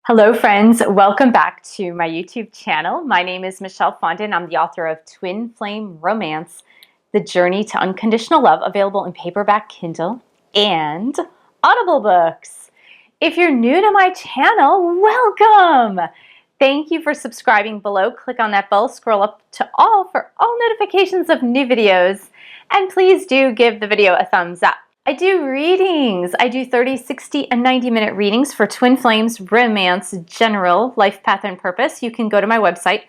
Hello friends, welcome back to my YouTube channel. My name is Michelle Fondin. I'm the author of Twin Flame Romance, The Journey to Unconditional Love, available in paperback, Kindle, and Audible books. If you're new to my channel, welcome! Thank you for subscribing below. Click on that bell, scroll up to all for all notifications of new videos, and please do give the video a thumbs up. I do readings. I do 30, 60, and 90-minute readings for Twin Flames, Romance, General, Life Path, and Purpose. You can go to my website,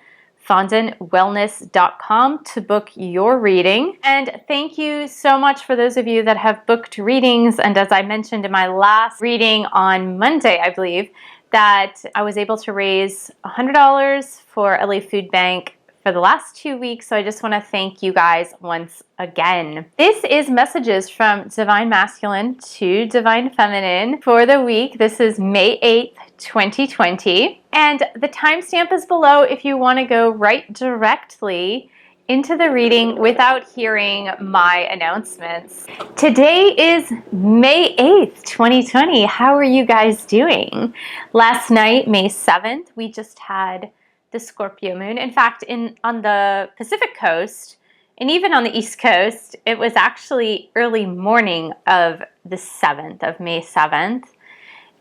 fondinwellness.com, to book your reading. And thank you so much for those of you that have booked readings. And as I mentioned in my last reading on Monday, I believe, that I was able to raise $100 for LA Food Bank for the last 2 weeks, so I just want to thank you guys once again. This is messages from Divine Masculine to Divine Feminine for the week. This is May 8th, 2020, and the timestamp is below if you want to go right directly into the reading without hearing my announcements. Today is May 8th, 2020. How are you guys doing? Last night, May 7th, we just had the Scorpio moon. In fact, on the Pacific coast and even on the East Coast, it was actually early morning of the 7th, of May 7th.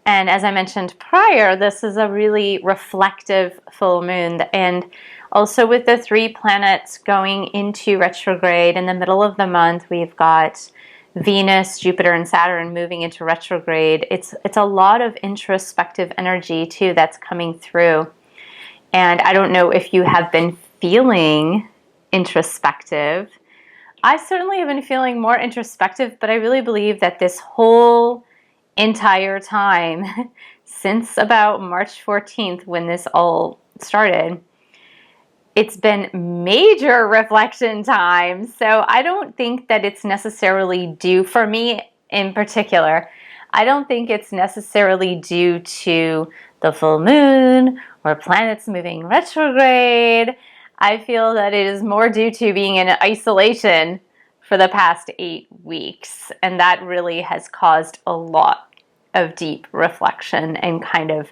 And as I mentioned prior, this is a really reflective full moon. And also with the 3 planets going into retrograde in the middle of the month, we've got Venus, Jupiter, and Saturn moving into retrograde. It's a lot of introspective energy too that's coming through. And I don't know if you have been feeling introspective. I certainly have been feeling more introspective, but I really believe that this whole entire time, since about March 14th when this all started, it's been major reflection time. So I don't think that it's necessarily due, for me in particular, I don't think it's necessarily due to the full moon or planets moving retrograde. I feel that it is more due to being in isolation for the past 8 weeks. And that really has caused a lot of deep reflection and kind of,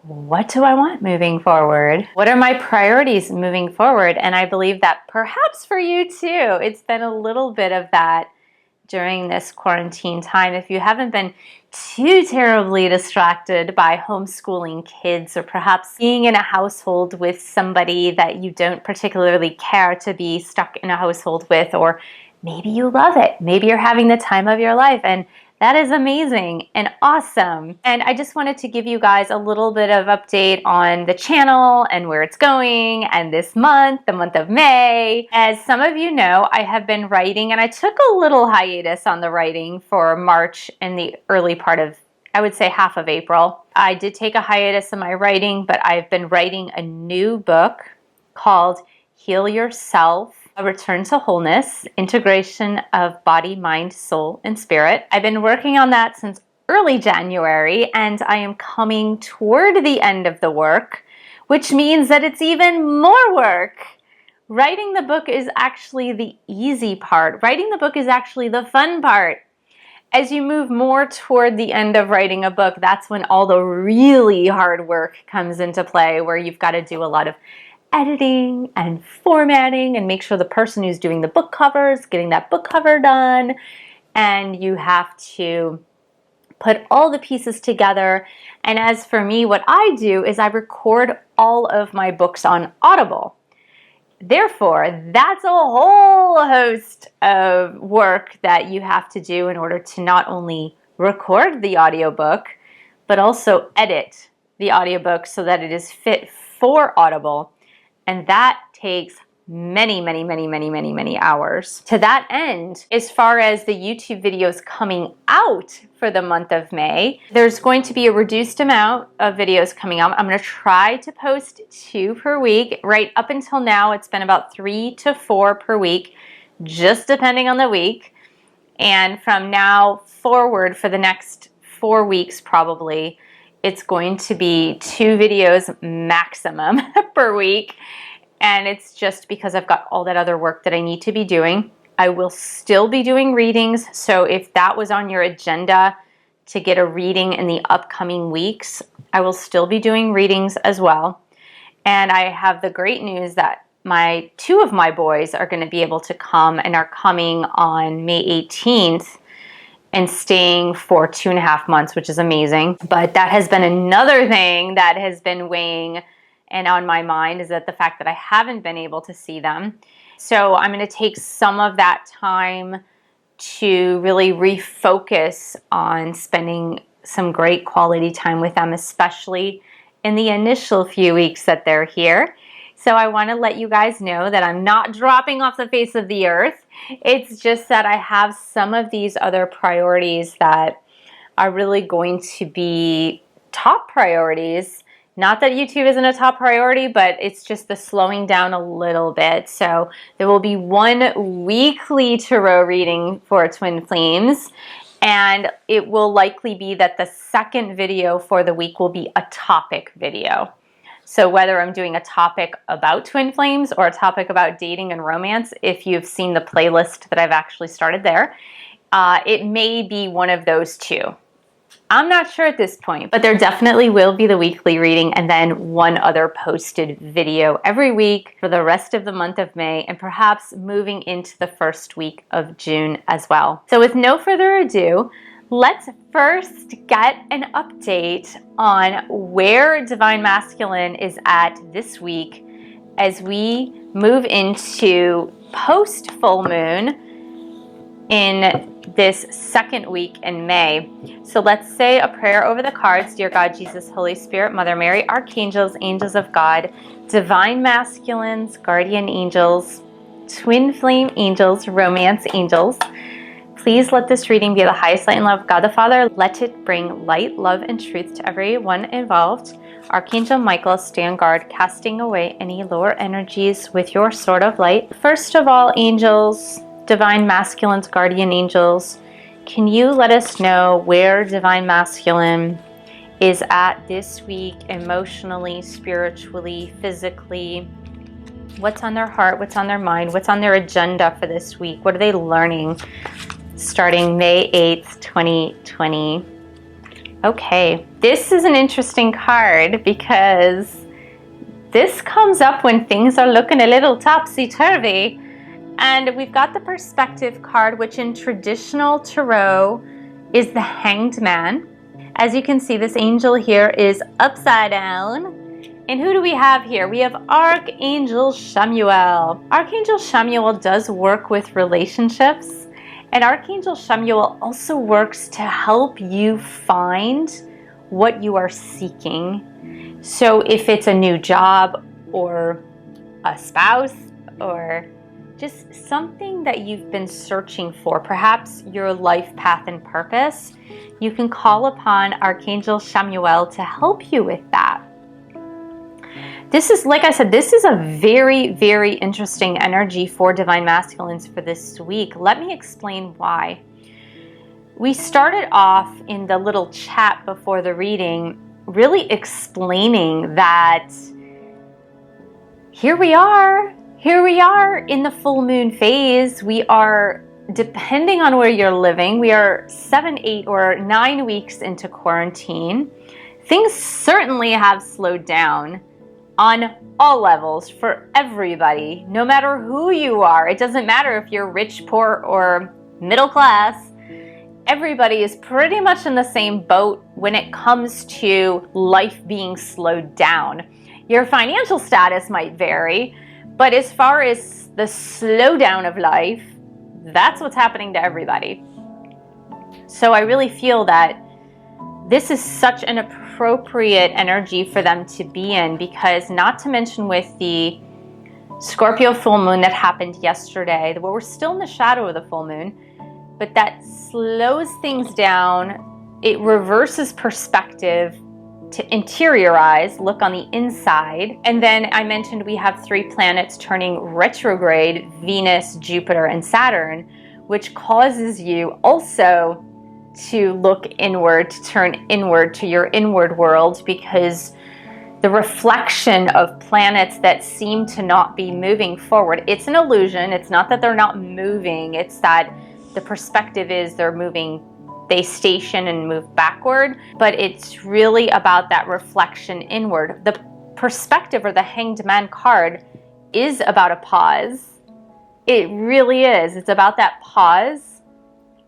what do I want moving forward? What are my priorities moving forward? And I believe that perhaps for you too, it's been a little bit of that during this quarantine time. If you haven't been too terribly distracted by homeschooling kids, or perhaps being in a household with somebody that you don't particularly care to be stuck in a household with, or maybe you love it. Maybe you're having the time of your life, and that is amazing and awesome. And I just wanted to give you guys a little bit of update on the channel and where it's going, and this month, the month of May. As some of you know, I have been writing, and I took a little hiatus on the writing for March and the early part of, I would say, half of April. I did take a hiatus in my writing, but I've been writing a new book called Heal Yourself: A Return to Wholeness, Integration of Body, Mind, Soul, and Spirit. I've been working on that since early January, and I am coming toward the end of the work, which means that it's even more work. Writing the book is actually the easy part. Writing the book is actually the fun part. As you move more toward the end of writing a book, that's when all the really hard work comes into play, where you've got to do a lot of editing and formatting and make sure the person who's doing the book cover is getting that book cover done. And you have to put all the pieces together. And as for me, what I do is I record all of my books on Audible. Therefore, that's a whole host of work that you have to do in order to not only record the audiobook, but also edit the audiobook so that it is fit for Audible. And that takes many, many, many, many, many, many hours. To that end, as far as the YouTube videos coming out for the month of May, there's going to be a reduced amount of videos coming out. I'm going to try to post 2 per week. Right up until now, it's been about 3 to 4 per week, just depending on the week. And from now forward, for the next 4 weeks probably, it's going to be 2 videos maximum per week. And it's just because I've got all that other work that I need to be doing. I will still be doing readings. So if that was on your agenda to get a reading in the upcoming weeks, I will still be doing readings as well. And I have the great news that two of my boys are going to be able to come and are coming on May 18th and staying for 2.5 months, which is amazing. But that has been another thing that has been weighing and on my mind, is that the fact that I haven't been able to see them. So I'm going to take some of that time to really refocus on spending some great quality time with them, especially in the initial few weeks that they're here. So I want to let you guys know that I'm not dropping off the face of the earth. It's just that I have some of these other priorities that are really going to be top priorities. Not that YouTube isn't a top priority, but it's just the slowing down a little bit. So there will be one weekly tarot reading for Twin Flames, and it will likely be that the second video for the week will be a topic video. So whether I'm doing a topic about twin flames or a topic about dating and romance, if you've seen the playlist that I've actually started there, it may be one of those two. I'm not sure at this point, but there definitely will be the weekly reading and then one other posted video every week for the rest of the month of May, and perhaps moving into the first week of June as well. So with no further ado, let's first get an update on where Divine Masculine is at this week as we move into post full moon in this second week in May. So let's say a prayer over the cards. Dear God, Jesus, Holy Spirit, Mother Mary, Archangels, Angels of God, Divine Masculines, Guardian Angels, Twin Flame Angels, Romance Angels, please let this reading be the highest light and love of God the Father. Let it bring light, love, and truth to everyone involved. Archangel Michael, stand guard, casting away any lower energies with your sword of light. First of all, angels, Divine Masculines, Guardian Angels, can you let us know where Divine Masculine is at this week, emotionally, spiritually, physically? What's on their heart? What's on their mind? What's on their agenda for this week? What are they learning? Starting May 8th, 2020. Okay, this is an interesting card because this comes up when things are looking a little topsy-turvy. And we've got the Perspective card, which in traditional tarot is the Hanged Man. As you can see, this angel here is upside down. And who do we have here? We have Archangel Chamuel. Archangel Chamuel does work with relationships. And Archangel Chamuel also works to help you find what you are seeking. So if it's a new job or a spouse or just something that you've been searching for, perhaps your life path and purpose, you can call upon Archangel Chamuel to help you with that. This is, like I said, this is a very, very interesting energy for Divine Masculines for this week. Let me explain why. We started off in the little chat before the reading really explaining that here we are in the full moon phase. We are, depending on where you're living, we are 7, 8, or 9 weeks into quarantine. Things certainly have slowed down on all levels for everybody, no matter who you are. It doesn't matter if you're rich, poor, or middle class. Everybody is pretty much in the same boat when it comes to life being slowed down. Your financial status might vary, but as far as the slowdown of life, that's what's happening to everybody. So I really feel that this is such an appropriate energy for them to be in, because not to mention with the Scorpio full moon that happened yesterday, where we're still in the shadow of the full moon, but that slows things down. It reverses perspective to interiorize, look on the inside. And then I mentioned we have 3 planets turning retrograde, Venus, Jupiter, and Saturn, which causes you also to look inward, to turn inward to your inward world, because the reflection of planets that seem to not be moving forward, it's an illusion. It's not that they're not moving, it's that the perspective is they're moving they station and move backward, but it's really about that reflection inward. The perspective, or the Hanged Man card, is about a pause. It really is. It's about that pause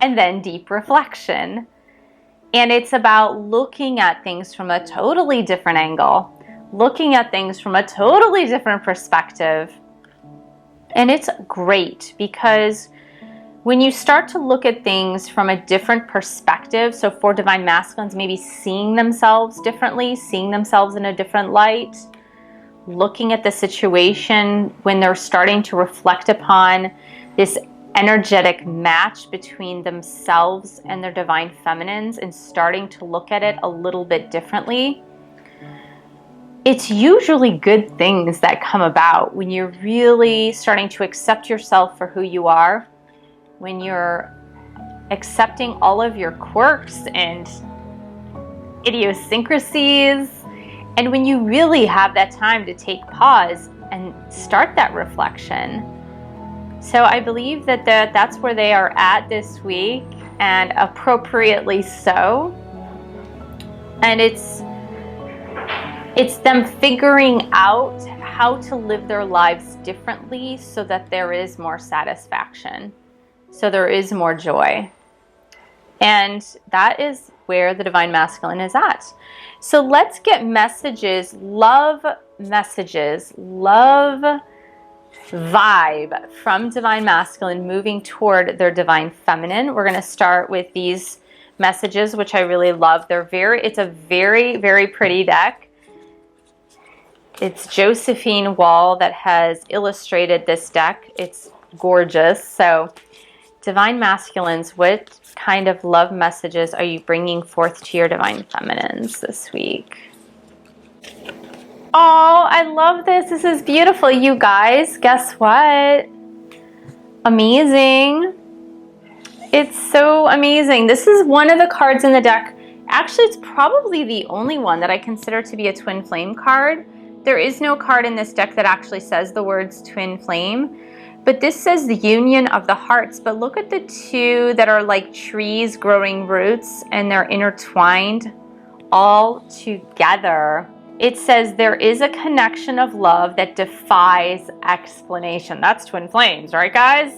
and then deep reflection. And it's about looking at things from a totally different angle, looking at things from a totally different perspective. And it's great because when you start to look at things from a different perspective, so for Divine Masculines, maybe seeing themselves differently, seeing themselves in a different light, looking at the situation when they're starting to reflect upon this energetic match between themselves and their Divine Feminines and starting to look at it a little bit differently, it's usually good things that come about when you're really starting to accept yourself for who you are, when you're accepting all of your quirks and idiosyncrasies, and when you really have that time to take pause and start that reflection. So I believe that that's where they are at this week, and appropriately so. And it's them figuring out how to live their lives differently so that there is more satisfaction, so there is more joy. And that is where the Divine Masculine is at. So let's get messages, love vibe from Divine Masculine moving toward their Divine Feminine. We're going to start with these messages, which I really love. It's a very, very pretty deck. It's Josephine Wall that has illustrated this deck. It's gorgeous. So Divine Masculines, what kind of love messages are you bringing forth to your Divine Feminines this week? Oh, I love this. This is beautiful, you guys. Guess what? Amazing. It's so amazing. This is one of the cards in the deck. Actually, it's probably the only one that I consider to be a twin flame card. There is no card in this deck that actually says the words twin flame. But this says the union of the hearts. But look at the two that are like trees growing roots, and they're intertwined all together. It says there is a connection of love that defies explanation. That's twin flames, right, guys?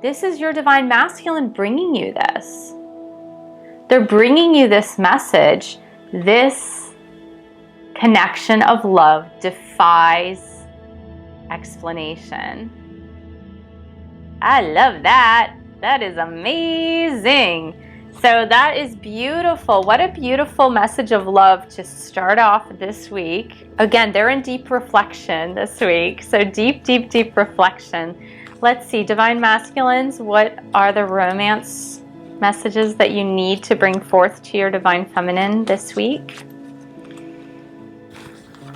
This is your Divine Masculine bringing you this. They're bringing you this message. This connection of love defies explanation. I love that. That is amazing. So that is beautiful. What a beautiful message of love to start off this week. Again, they're in deep reflection this week. So deep, deep, deep reflection. Let's see, Divine Masculines, what are the romance messages that you need to bring forth to your Divine Feminine this week?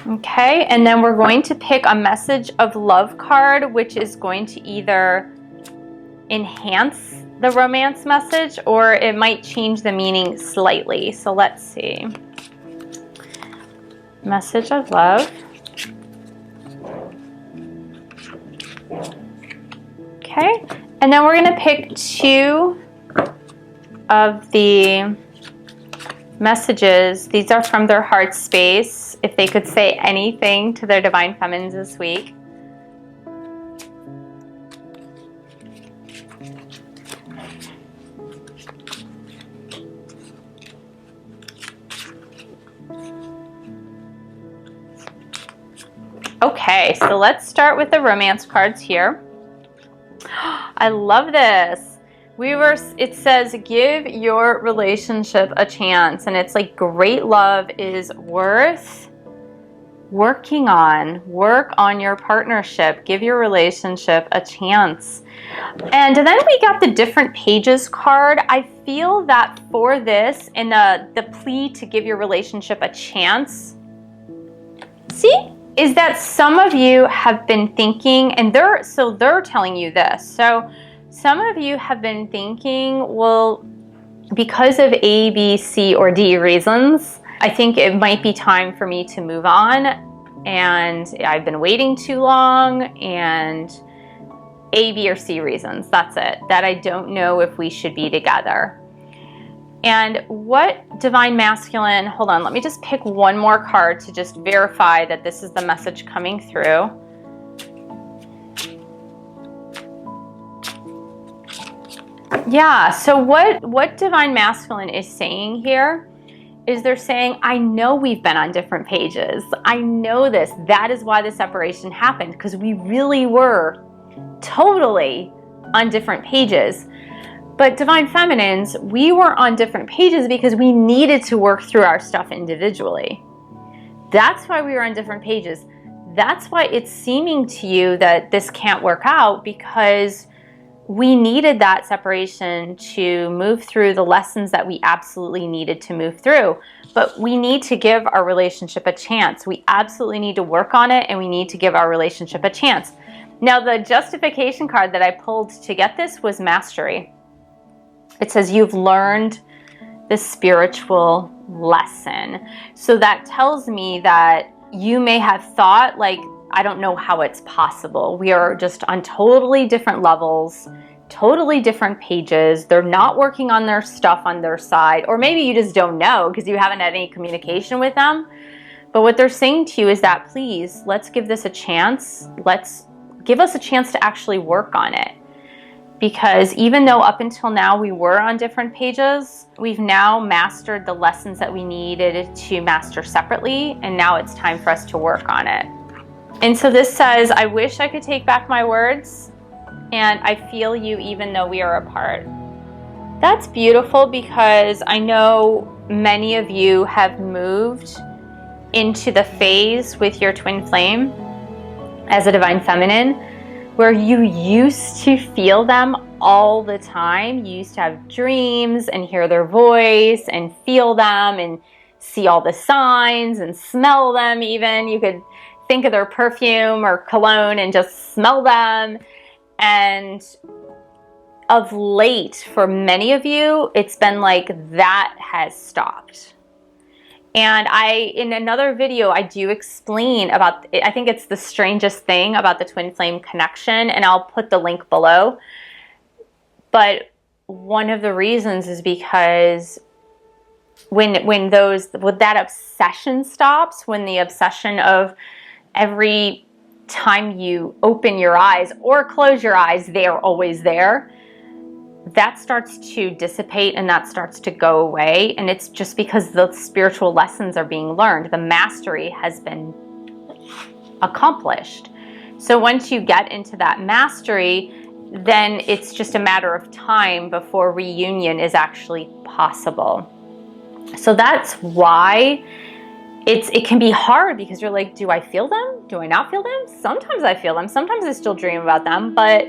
Okay, and then we're going to pick a message of love card, which is going to either enhance the romance message or it might change the meaning slightly. So let's see. Message of love. Okay, and then we're going to pick two of the messages. These are from their heart space. If they could say anything to their Divine Feminines this week. Okay, so let's start with the romance cards here. I love this. It says, give your relationship a chance. And it's like, great love is worth working on. Work on your partnership. Give your relationship a chance. And then we got the different pages card. I feel that for this, in the plea to give your relationship a chance, see, is that some of you have been thinking, and they're telling you this. So some of you have been thinking, well, because of A, B, C, or D reasons, I think it might be time for me to move on, and I've been waiting too long, and A, B, or C reasons, that's it, that I don't know if we should be together. And what divine masculine, hold on, let me just pick one more card to just verify that this is the message coming through. Yeah, so what divine masculine is saying here is they're saying, I know we've been on different pages. I know this. That is why the separation happened, because we really were totally on different pages. But divine feminines, we were on different pages because we needed to work through our stuff individually. That's why we were on different pages. That's why it's seeming to you that this can't work out, because we needed that separation to move through the lessons that we absolutely needed to move through. But we need to give our relationship a chance. We absolutely need to work on it, and we need to give our relationship a chance. Now, the justification card that I pulled to get this was mastery. It says you've learned the spiritual lesson. So that tells me that you may have thought, like, I don't know how it's possible. We are just on totally different levels, totally different pages. They're not working on their stuff on their side. Or maybe you just don't know because you haven't had any communication with them. But what they're saying to you is that, please, let's give this a chance. Let's give us a chance to actually work on it. Because even though up until now we were on different pages, we've now mastered the lessons that we needed to master separately. And now it's time for us to work on it. And so this says, I wish I could take back my words, and I feel you even though we are apart. That's beautiful, because I know many of you have moved into the phase with your twin flame as a divine feminine where you used to feel them all the time. You used to have dreams and hear their voice and feel them and see all the signs and smell them even. You could think of their perfume or cologne and just smell them. And of late, for many of you, it's been like that has stopped. And in another video, I do explain about, I think it's the strangest thing about the twin flame connection, and I'll put the link below. But one of the reasons is because when that obsession stops, when the obsession of every time you open your eyes or close your eyes, they are always there, that starts to dissipate and that starts to go away. And it's just because the spiritual lessons are being learned. The mastery has been accomplished. So once you get into that mastery, then it's just a matter of time before reunion is actually possible. So that's why it can be hard, because you're like, do I feel them? Do I not feel them? Sometimes I feel them. Sometimes I still dream about them, but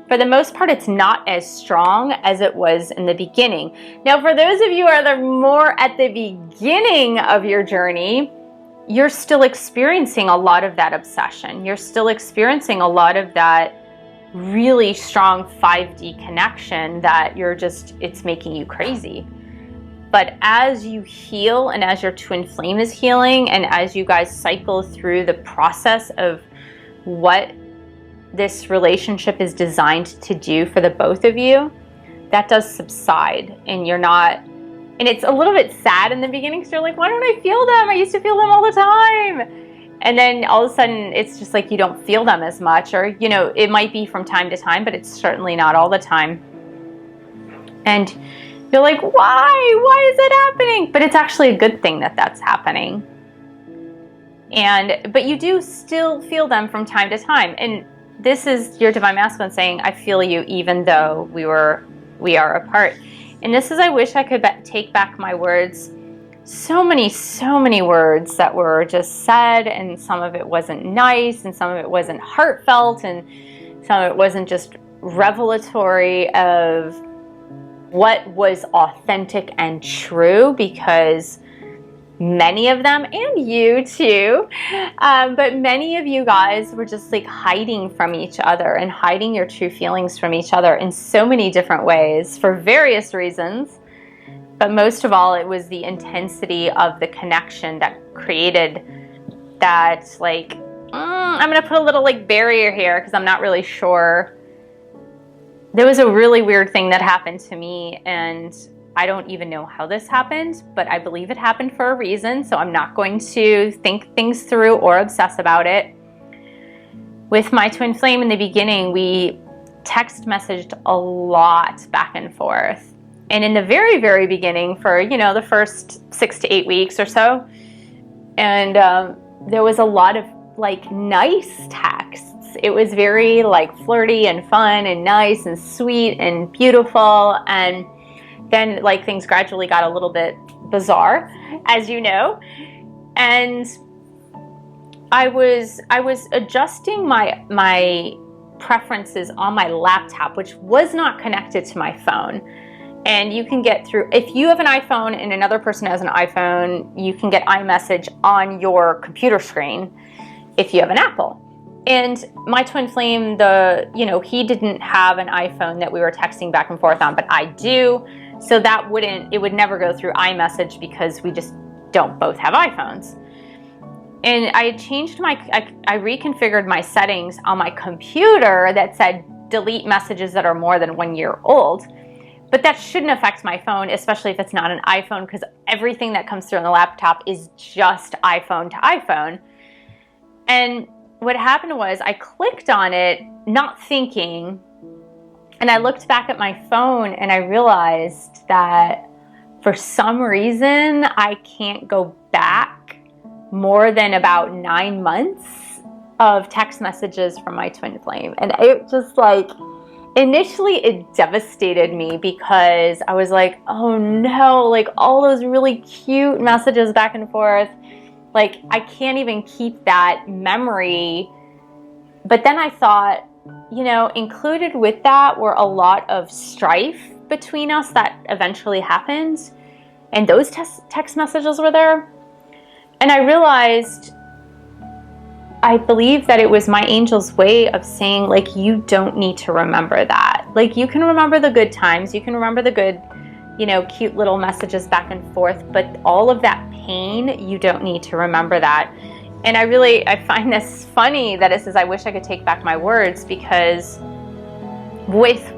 for the most part, it's not as strong as it was in the beginning. Now, for those of you who are more at the beginning of your journey, you're still experiencing a lot of that obsession. You're still experiencing a lot of that really strong 5D connection that it's making you crazy. But as you heal and as your twin flame is healing and as you guys cycle through the process of what this relationship is designed to do for the both of you, that does subside, and you're not, and it's a little bit sad in the beginning because you're like, why don't I feel them? I used to feel them all the time. And then all of a sudden it's just like you don't feel them as much, or it might be from time to time, but it's certainly not all the time. And you're like, why is that happening? But it's actually a good thing that that's happening. But you do still feel them from time to time. And this is your divine masculine saying, I feel you even though we are apart. And this is, I wish I could take back my words. So many words that were just said, and some of it wasn't nice, and some of it wasn't heartfelt, and some of it wasn't just revelatory of what was authentic and true, because many of them, and you too, but many of you guys were just like hiding from each other and hiding your true feelings from each other in so many different ways for various reasons. But most of all, it was the intensity of the connection that created that, like, I'm going to put a little like barrier here because I'm not really sure. There was a really weird thing that happened to me, and I don't even know how this happened, but I believe it happened for a reason, so I'm not going to think things through or obsess about it. With my twin flame in the beginning, we text messaged a lot back and forth. And in the very, very beginning, for, you know, the first 6 to 8 weeks or so, and there was a lot of like nice texts. It was very like flirty and fun and nice and sweet and beautiful. And then like things gradually got a little bit bizarre, as you know. And I was adjusting my preferences on my laptop, which was not connected to my phone. And you can get through, if you have an iPhone and another person has an iPhone, you can get iMessage on your computer screen if you have an Apple. And my twin flame, he didn't have an iPhone that we were texting back and forth on, but I do. So it would never go through iMessage because we just don't both have iPhones. And I changed I reconfigured my settings on my computer that said delete messages that are more than 1 year old. But that shouldn't affect my phone, especially if it's not an iPhone, because everything that comes through on the laptop is just iPhone to iPhone. And what happened was I clicked on it, not thinking, and I looked back at my phone and I realized that for some reason I can't go back more than about 9 months of text messages from my twin flame. And it just like, initially it devastated me because I was like, oh no, like all those really cute messages back and forth, like I can't even keep that memory. But then I thought, included with that were a lot of strife between us that eventually happened. And those text messages were there. And I realized, I believe that it was my angel's way of saying, like, you don't need to remember that. Like, you can remember the good times. You can remember the good, cute little messages back and forth. But all of that pain, you don't need to remember that. And I find this funny that it says, I wish I could take back my words, because with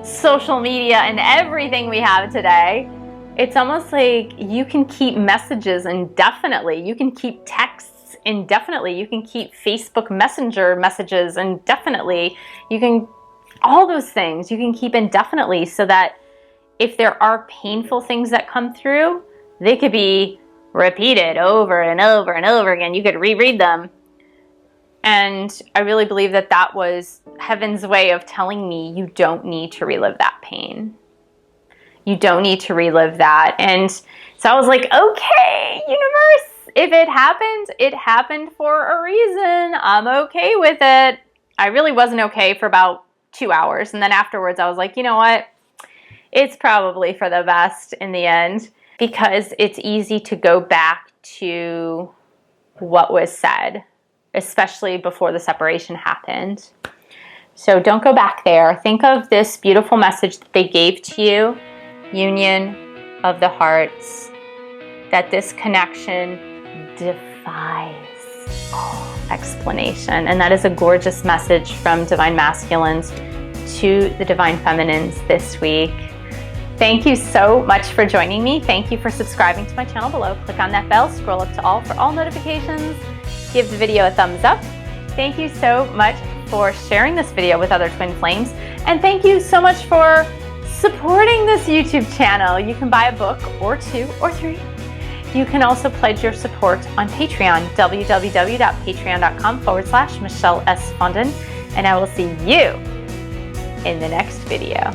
social media and everything we have today, it's almost like you can keep messages indefinitely. You can keep texts indefinitely. You can keep Facebook Messenger messages indefinitely. All those things you can keep indefinitely, so that if there are painful things that come through, they could be repeated over and over and over again. You could reread them. And I really believe that was heaven's way of telling me, you don't need to relive that pain. You don't need to relive that. And so I was like, okay, universe, if it happened for a reason. I'm okay with it. I really wasn't okay for about 2 hours. And then afterwards I was like, you know what? It's probably for the best in the end, because it's easy to go back to what was said, especially before the separation happened. So don't go back there. Think of this beautiful message that they gave to you, union of the hearts, that this connection defies all explanation. And that is a gorgeous message from Divine Masculines to the Divine Feminines this week. Thank you so much for joining me. Thank you for subscribing to my channel below. Click on that bell, scroll up to all for all notifications. Give the video a thumbs up. Thank you so much for sharing this video with other twin flames. And thank you so much for supporting this YouTube channel. You can buy a book or 2 or 3. You can also pledge your support on Patreon, www.patreon.com/Michelle S. Fondin. And I will see you in the next video.